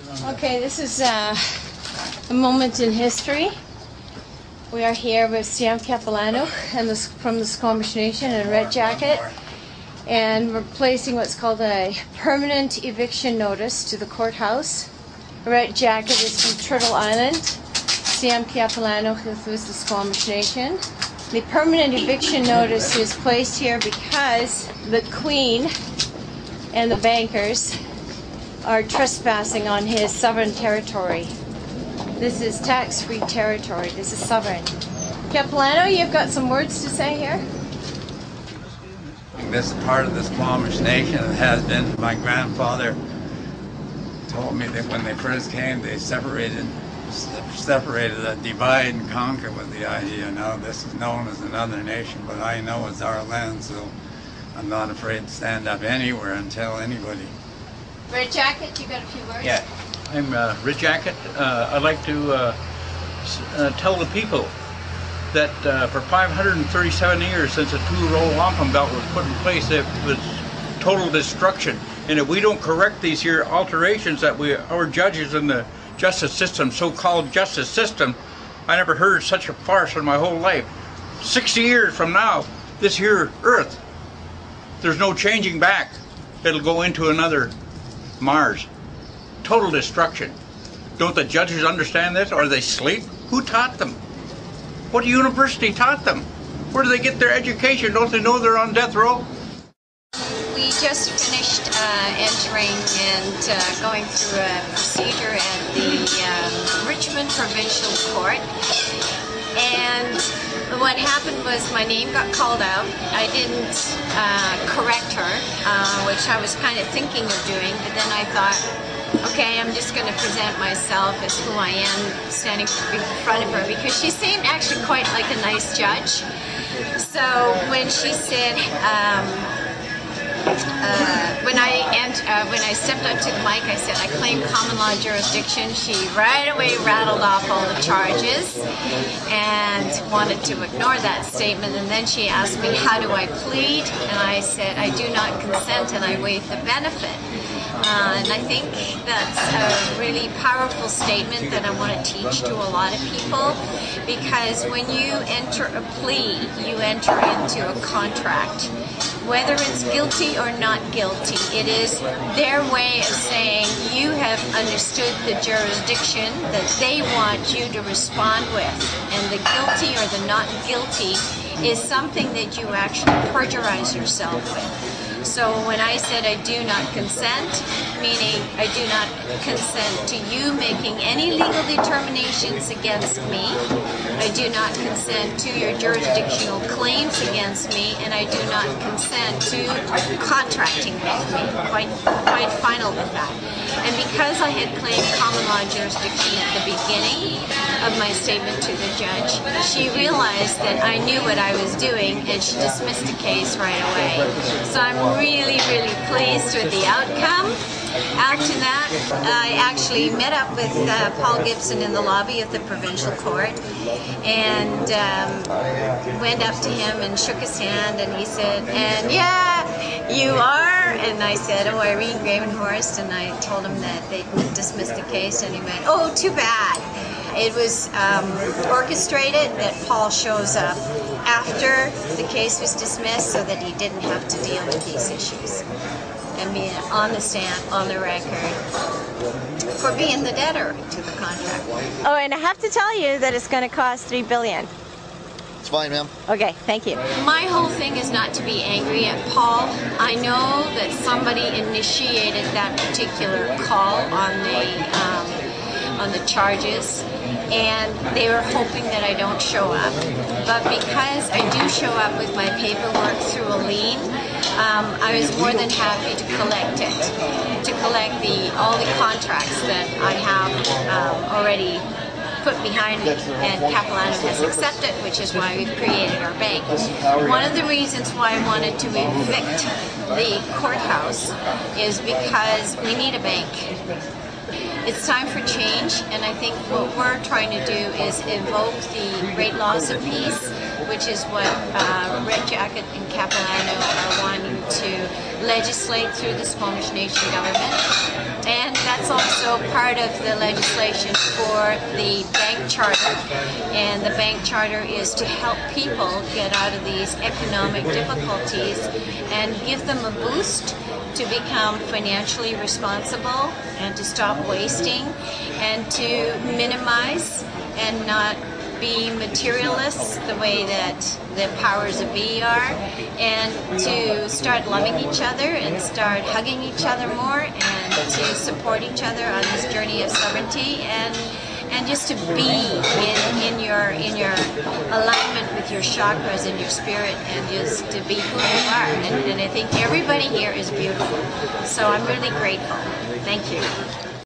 Okay, this is a moment in history. We are here with Sam Capilano and from the Squamish Nation in Red Jacket, and we're placing what's called a permanent eviction notice to the courthouse. Red Jacket is from Turtle Island. Sam Capilano is with the Squamish Nation. The permanent eviction notice is placed here because the Queen and the bankers are trespassing on his sovereign territory. This is tax-free territory. This is sovereign. Capilano, you've got some words to say here? This is part of the Squamish Nation. It has been. My grandfather told me that when they first came, they separated, divide and conquer with the idea. Now this is known as another nation, but I know it's our land, so I'm not afraid to stand up anywhere and tell anybody. Red Jacket, you got a few words? Yeah, I'm Red Jacket. I'd like to tell the people that for 537 years since the two-row wampum belt was put in place, it was total destruction. And if we don't correct these here alterations that our judges in the justice system, so-called justice system, I never heard such a farce in my whole life. 60 years from now, this here earth, there's no changing back. It'll go into another Mars. Total destruction. Don't the judges understand this? Or they sleep? Who taught them? What university taught them? Where do they get their education? Don't they know they're on death row? We just finished entering and going through a procedure at the Richmond Provincial Court. And what happened was my name got called out. I didn't correct her, which I was kind of thinking of doing, but then I thought, okay, I'm just going to present myself as who I am standing in front of her, because she seemed actually quite like a nice judge. So when she said, when I stepped up to the mic, I said I claim common law jurisdiction. She right away rattled off all the charges and wanted to ignore that statement. And then she asked me, how do I plead? And I said, I do not consent, and I waive the benefit. And I think that's a really powerful statement that I want to teach to a lot of people, because when you enter a plea, you enter into a contract. Whether it's guilty or not guilty, it is their way of saying you have understood the jurisdiction that they want you to respond with. And the guilty or the not guilty is something that you actually perjurize yourself with. So when I said I do not consent, meaning I do not consent to you making any legal determinations against me, I do not consent to your jurisdictional claims against me, and I do not consent to contracting with me. Quite final with that. And because I had claimed common law jurisdiction at the beginning of my statement to the judge, she realized that I knew what I was doing, and she dismissed the case right away. So I'm really, really pleased with the outcome. After that, I actually met up with Paul Gibson in the lobby of the provincial court, and went up to him and shook his hand, and he said, and yeah, you are? And I said, oh, Irene Gravenhorst, and I told him that they dismissed the case, and he went, oh, too bad. It was orchestrated that Paul shows up after the case was dismissed so that he didn't have to deal with these issues and be on the stand, on the record, for being the debtor to the contract. Oh, and I have to tell you that it's going to cost $3 billion. It's fine, ma'am. Okay, thank you. My whole thing is not to be angry at Paul. I know that somebody initiated that particular call on the charges, and they were hoping that I don't show up. But because I do show up with my paperwork through a lien, I was more than happy to collect it, to collect all the contracts that I have already put behind me, and Capilano has accepted, which is why we've created our bank. One of the reasons why I wanted to evict the courthouse is because we need a bank. It's time for change, and I think what we're trying to do is evoke the great laws of peace which is what Red Jacket and Capilano are wanting to legislate through the Squamish Nation government. And that's also part of the legislation for the bank charter. And the bank charter is to help people get out of these economic difficulties and give them a boost to become financially responsible and to stop wasting and to minimize and not be materialists the way that the powers of be are, and to start loving each other and start hugging each other more and to support each other on this journey of sovereignty, and just to be in your alignment with your chakras and your spirit, and just to be who you are. And I think everybody here is beautiful. So I'm really grateful. Thank you.